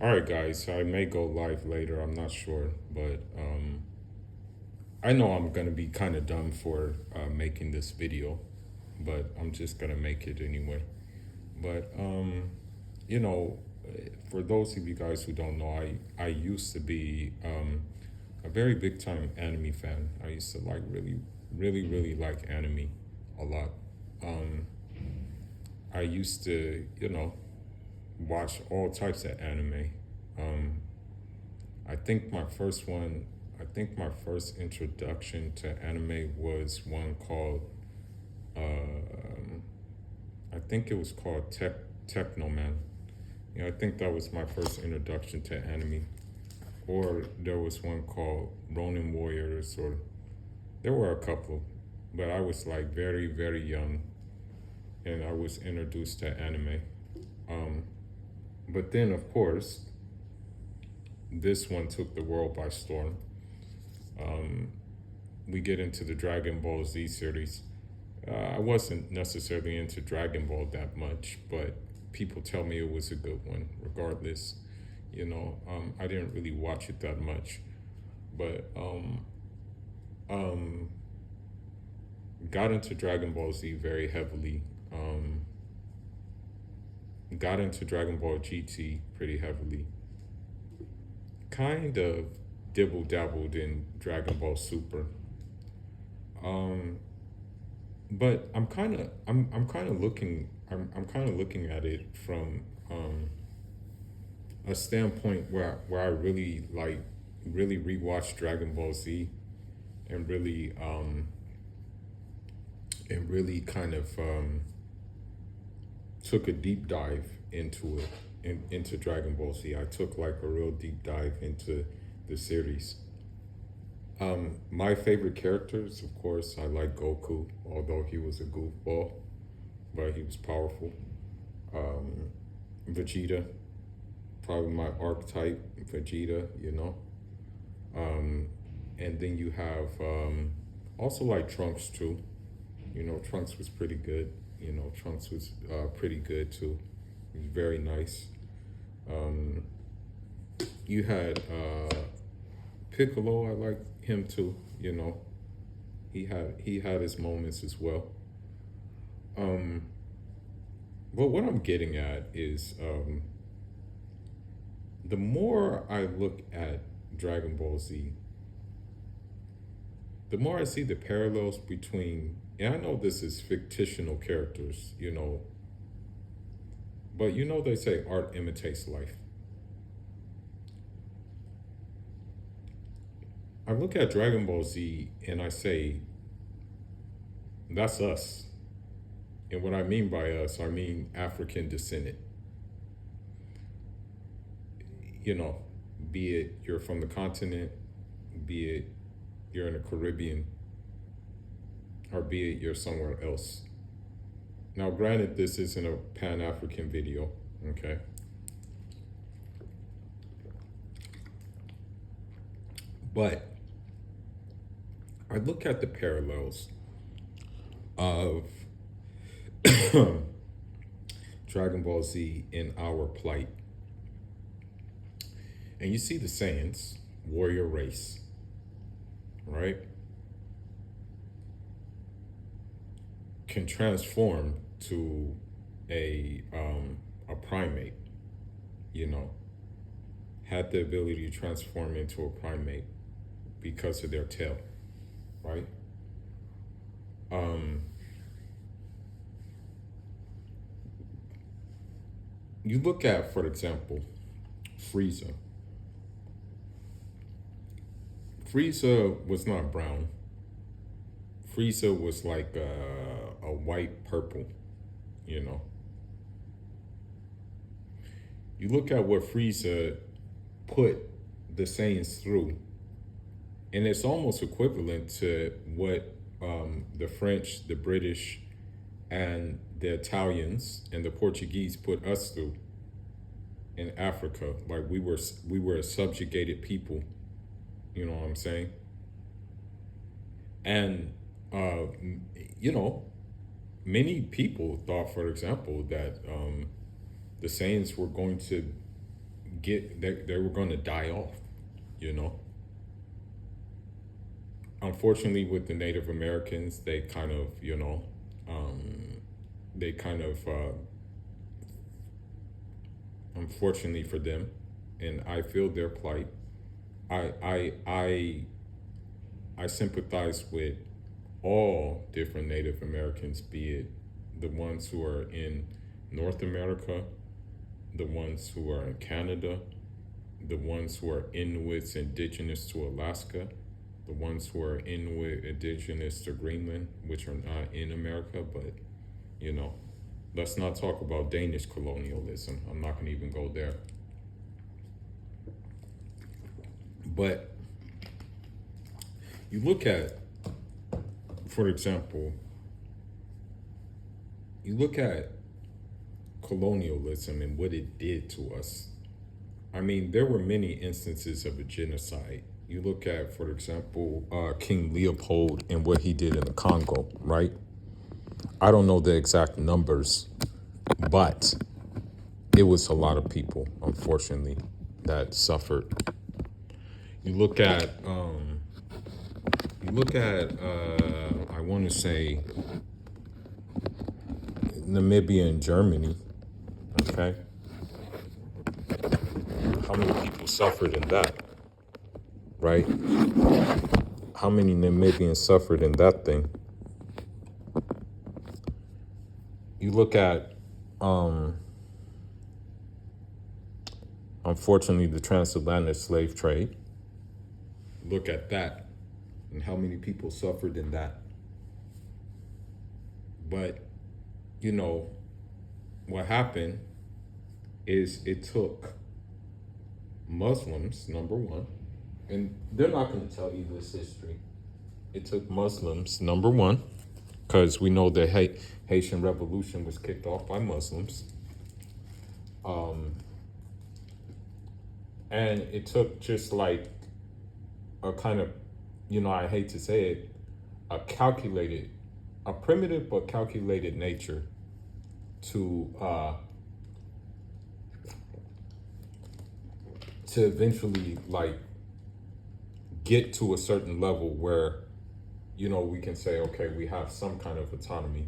All right, guys. I may go live later. I'm not sure, but I know I'm gonna be kind of dumb for making this video, but I'm just gonna make it anyway. But you know, for those of you guys who don't know, I used to be a very big time anime fan. I used to like really like anime a lot. Um, I used to watch all types of anime. Um, I think my first one, I think my first introduction to anime was one called, I think it was called Technoman. Yeah, I think that was my first introduction to anime. Or there was one called Ronin Warriors, or there were a couple, but I was like very young, and I was introduced to anime. Um, but then, of course, this one took the world by storm. Um, we get into the Dragon Ball Z series. I wasn't necessarily into Dragon Ball that much, but people tell me it was a good one, regardless. I didn't really watch it that much, but um, got into Dragon Ball Z very heavily. Got into Dragon Ball GT pretty heavily. Kind of dibble dabbled in Dragon Ball Super. Um, but I'm kind of looking at it from a standpoint where I really really rewatched Dragon Ball Z and really kind of took a deep dive into it into Dragon Ball Z. I took like a real deep dive into the series. My favorite characters, of course, I like Goku, although he was a goofball, but he was powerful. Um, Vegeta, probably my archetype, Vegeta, and then you have also like Trunks too. Trunks was pretty good. Trunks was pretty good too. He was very nice. Um, you had Piccolo. I like him too. He had his moments as well. Um, but what I'm getting at is the more I look at Dragon Ball Z, the more I see the parallels between, and I know this is fictional characters, but they say art imitates life. I look at Dragon Ball Z and I say, that's us. And what I mean by us, I mean African descendant. You know, be it you're from the continent, be it you're in the Caribbean, or be it you're somewhere else. Now, granted, this isn't a Pan African video, okay? But I look at the parallels of Dragon Ball Z in our plight. And you see the Saiyans, warrior race, right? Can transform to a primate, you know, had the ability to transform into a primate because of their tail, right? Um, you look at, for example, Frieza. Frieza was not brown. Frieza was like a white purple, you know. You look at what Frieza put the Saiyans through, and it's almost equivalent to what the French, the British, and the Italians and the Portuguese put us through in Africa. Like we were a subjugated people. You know what I'm saying? And uh, you know, many people thought, for example, that the Saiyans were going to they were going to die off, you know. Unfortunately, with the Native Americans, they kind of, they kind of, unfortunately for them, and I feel their plight. I I I I sympathize with all different Native Americans, be it the ones who are in North America, the ones who are in Canada, the ones who are Inuits indigenous to Alaska, the ones who are Inuit indigenous to Greenland, which are not in America, but you know, let's not talk about Danish colonialism. I'm not going to even go there. But you look at, for example, you look at colonialism and what it did to us. I mean, there were many instances of a genocide. You look at, for example, King Leopold and what he did in the Congo, right? I don't know the exact numbers, but it was a lot of people, unfortunately, that suffered. You look at, I want to say, Namibia and Germany, okay? How many people suffered in that, right? How many Namibians suffered in that thing? You look at, unfortunately, the transatlantic slave trade. Look at that and how many people suffered in that. But, you know, what happened is it took Muslims, number one, and they're not going to tell you this history. It took Muslims, number one, because we know the Haitian Revolution was kicked off by Muslims. And it took just like a kind of, I hate to say it, a primitive but calculated nature to eventually like get to a certain level where, we can say, okay, we have some kind of autonomy.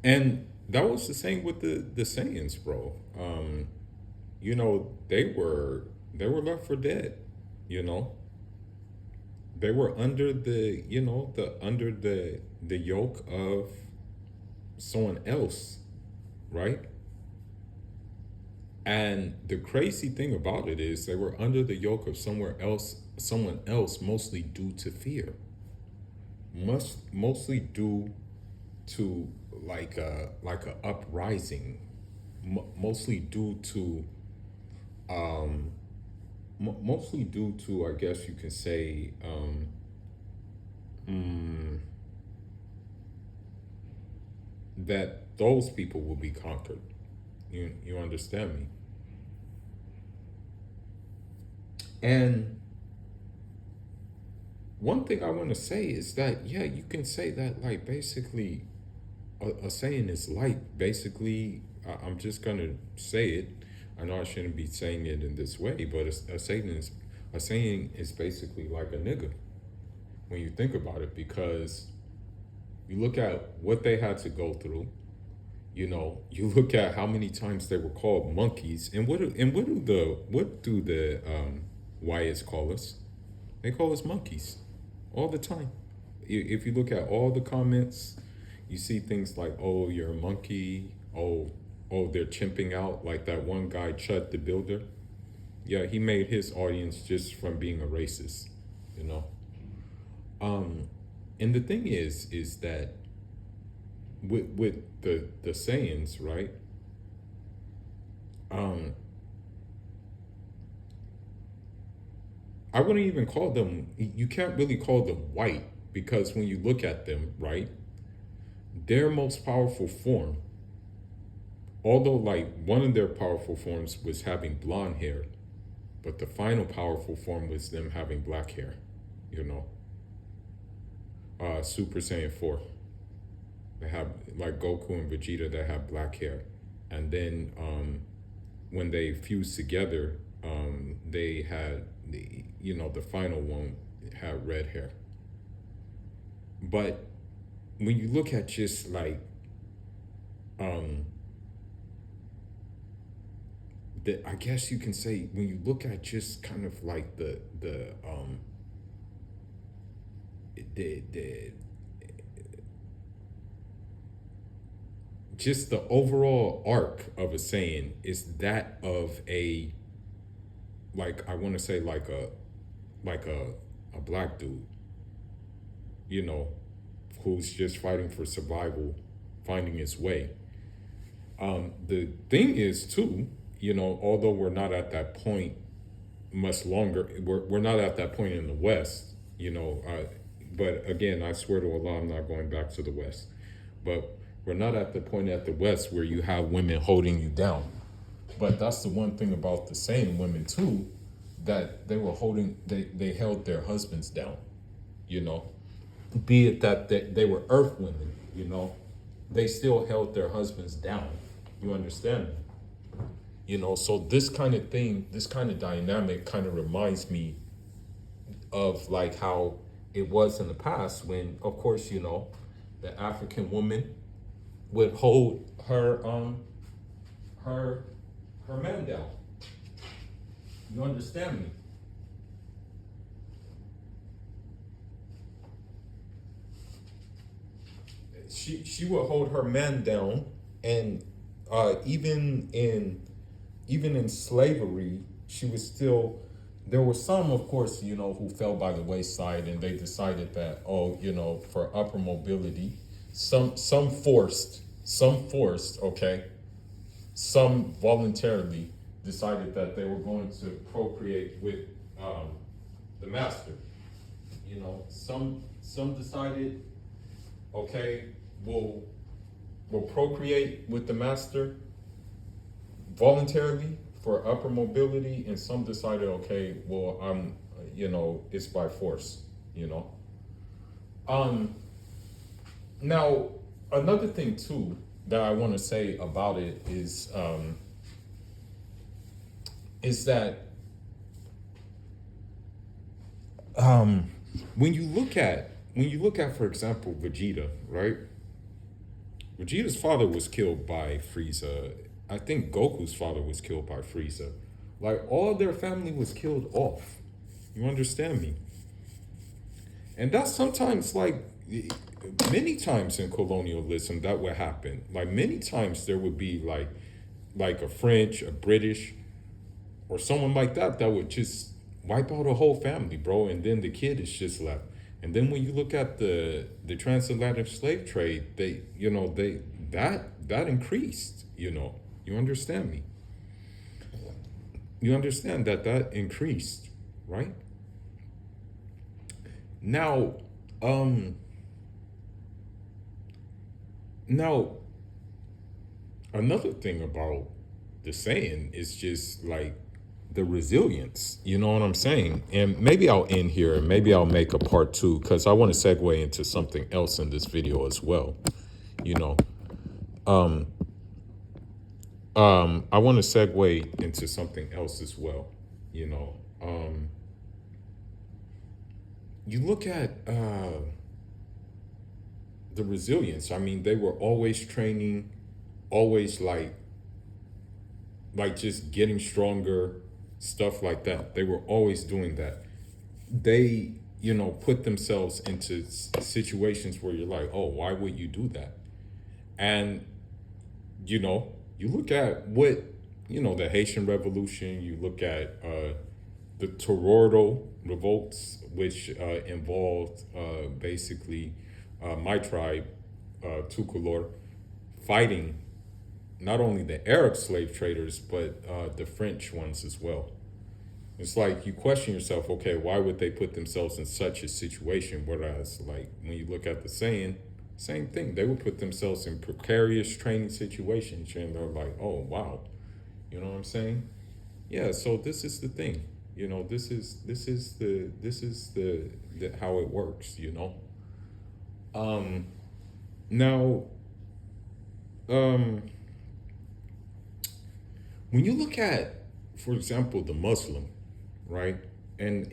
And that was the same with the Saiyans, bro. They were left for dead, you know. They were under the yoke of someone else, right? And the crazy thing about it is they were under the yoke of someone else, mostly due to fear. Mostly due to like a uprising, mostly due to mostly due to, I guess you can say, that those people will be conquered. You understand me? And one thing I want to say is that, yeah, you can say that, like, basically a saying is light. Basically, I'm just gonna say it. I know I shouldn't be saying it in this way, but a saying is basically like a nigga when you think about it, because you look at what they had to go through. You look at how many times they were called monkeys, and what do the Wyatts call us? They call us monkeys all the time. If you look at all the comments, you see things like, "Oh, you're a monkey." Oh, they're chimping out. Like that one guy, Chud the Builder. Yeah, he made his audience just from being a racist. You know. And the thing is that with the Saiyans, right? Um, I wouldn't even call them. You can't really call them white, because when you look at them, right, their most powerful form, although like one of their powerful forms was having blonde hair, but the final powerful form was them having black hair. You know, Super Saiyan 4. They have like Goku and Vegeta that have black hair, and then when they fused together, they had the final one had red hair. But when you look at just like um, I guess you can say when you look at just kind of like the just the overall arc of a Saiyan is that of a, like, I want to say like a black dude, you know, who's just fighting for survival, finding his way. The thing is too, although we're not at that point much longer, we're not at that point in the West, but again, I swear to Allah, I'm not going back to the West. But we're not at the point at the West where you have women holding you down. But that's the one thing about the same women too, that they held their husbands down, you know. Be it that they were earth women, they still held their husbands down. You understand? So this kind of thing, this kind of dynamic kind of reminds me of like how it was in the past when, of course, the African woman would hold her her man down. You understand me? She would hold her man down, and even in slavery, she was still. There were some, of course, who fell by the wayside, and they decided that, for upper mobility, some forced, okay, some voluntarily decided that they were going to procreate with the master. Some decided, okay, we'll procreate with the master voluntarily for upper mobility, and some decided, okay, well, it's by force. Now, another thing too that I want to say about it is that when you look at, for example, Vegeta, right? Vegeta's father was killed by Frieza. I think Goku's father was killed by Frieza. Like, all their family was killed off. You understand me? And that's sometimes, like, many times in colonialism that would happen. Like, many times there would be like a French, a British, or someone like that would just wipe out a whole family, bro, and then the kid is just left. And then when you look at the transatlantic slave trade, that increased. You understand me? You understand that increased, right? Now, now another thing about the Saiyan is just like the resilience. You know what I'm saying? And maybe I'll end here, and maybe I'll make a part two, because I want to segue into something else in this video as well. You know, I want to segue into something else as well. You know, you look at the resilience. I mean, they were always training, always like just getting stronger, stuff like that. They were always doing that. They, put themselves into situations where you're like, oh, why would you do that? And, you look at what, the Haitian Revolution, you look at the Toroidal revolts, which involved basically my tribe, Tukulor, fighting not only the Arab slave traders, but the French ones as well. It's like you question yourself, okay, why would they put themselves in such a situation? Whereas, like, when you look at the Saiyan, same thing. They would put themselves in precarious training situations, and they're like, oh, wow. You know what I'm saying? Yeah, so this is the thing. This is the how it works, Now, When you look at, for example, the Muslim, right? And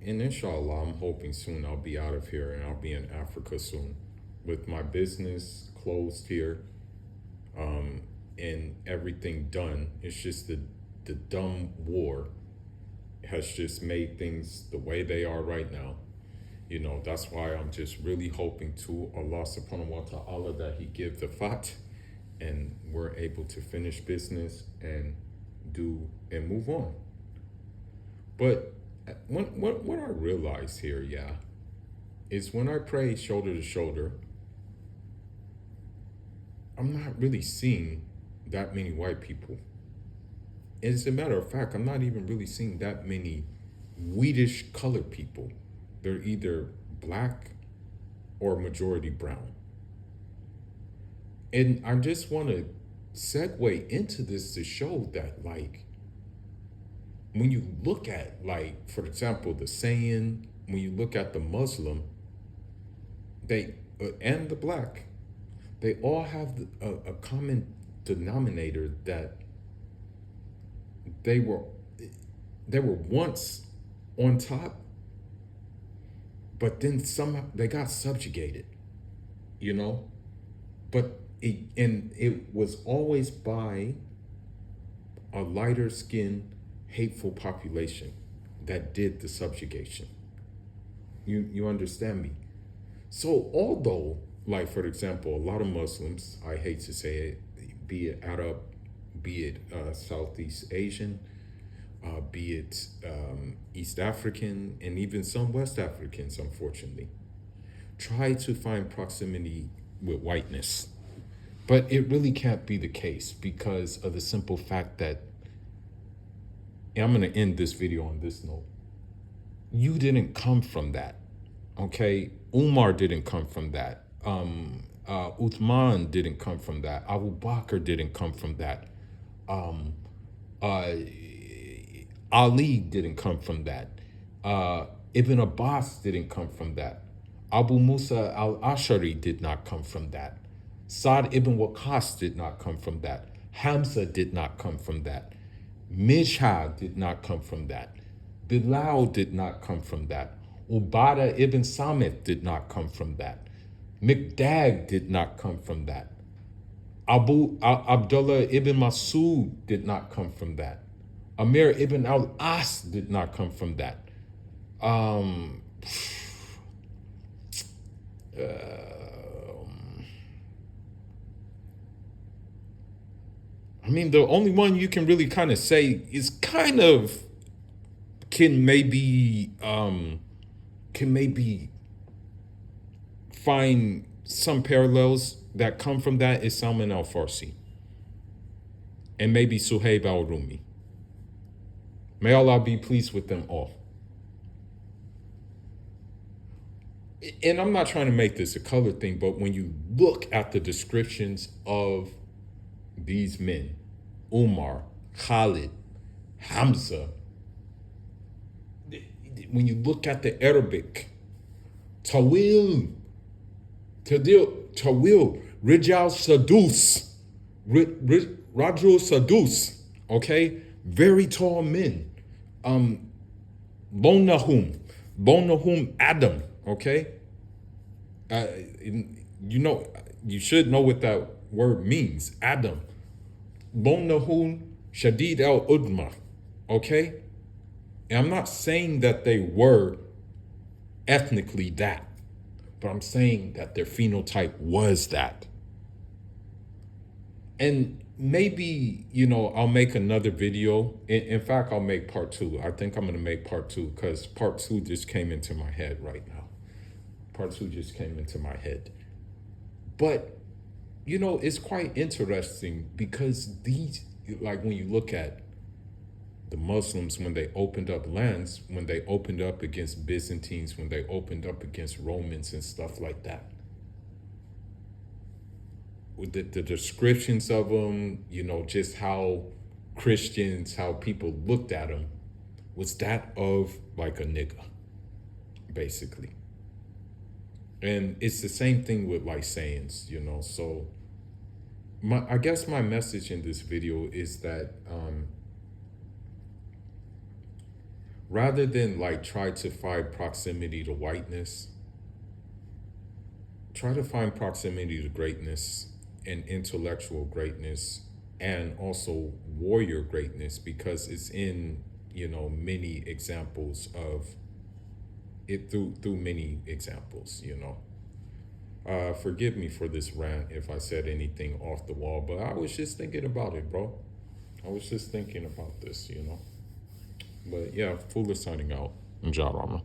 inshallah, I'm hoping soon I'll be out of here and I'll be in Africa soon, with my business closed here, and everything done. It's just the dumb war has just made things the way they are right now. That's why I'm just really hoping to Allah subhanahu wa ta'ala that He give the fat and we're able to finish business and do and move on. But what I realize here, yeah, is when I pray shoulder to shoulder, I'm not really seeing that many white people. As a matter of fact, I'm not even really seeing that many wheatish colored people. They're either black or majority brown. And I just want to segue into this to show that, like, when you look at, like, for example, the Saiyan, when you look at the Muslim, they and the black, they all have a common denominator that they were once on top, but then somehow they got subjugated, you know. But it was always by a lighter skinned, hateful population that did the subjugation. You understand me? So although, like, for example, a lot of Muslims, I hate to say it, be it Arab, be it Southeast Asian, be it East African, and even some West Africans, unfortunately, try to find proximity with whiteness. But it really can't be the case because of the simple fact that, and I'm going to end this video on this note, you didn't come from that, okay? Umar didn't come from that. Uthman didn't come from that. Abu Bakr didn't come from that. Uh, Ali didn't come from that. Ibn Abbas didn't come from that. Abu Musa al-Ashari did not come from that. Sa'd ibn Waqqas did not come from that. Hamza did not come from that. Mishha did not come from that. Bilal did not come from that. Ubadah ibn Samit did not come from that. Miqdad did not come from that. Abdullah ibn Masud did not come from that. Amir ibn al-As did not come from that. I mean, the only one you can really kind of say is kind of can maybe find some parallels that come from that is Salman al-Farsi and maybe Suhaib al-Rumi. May Allah be pleased with them all. And I'm not trying to make this a color thing, but when you look at the descriptions of these men, Umar, Khalid, Hamza, when you look at the Arabic, Tawil, Rijal Sadus, Rajul Sadus, okay? Very tall men. Bonahum Adam, okay? You should know what that word means, Adam. Bonahum Shadid al-Udma, okay? And I'm not saying that they were ethnically that, but I'm saying that their phenotype was that. And maybe, I'll make another video. In fact, I'll make part 2. I think I'm going to make part 2 because part 2 just came into my head right now. Part 2 just came into my head. But, it's quite interesting because these, like when you look at the Muslims, when they opened up lands, when they opened up against Byzantines, when they opened up against Romans and stuff like that, with the descriptions of them, just how Christians, how people looked at them, was that of like a nigga, basically. And it's the same thing with like Saiyans, so I guess my message in this video is that rather than like try to find proximity to whiteness, try to find proximity to greatness and intellectual greatness and also warrior greatness, because it's in, you know, many examples of it, through many examples, you know. Forgive me for this rant if I said anything off the wall, but I was just thinking about it, bro. I was just thinking about this, you know. But yeah, Fuller signing out. Njah Rama.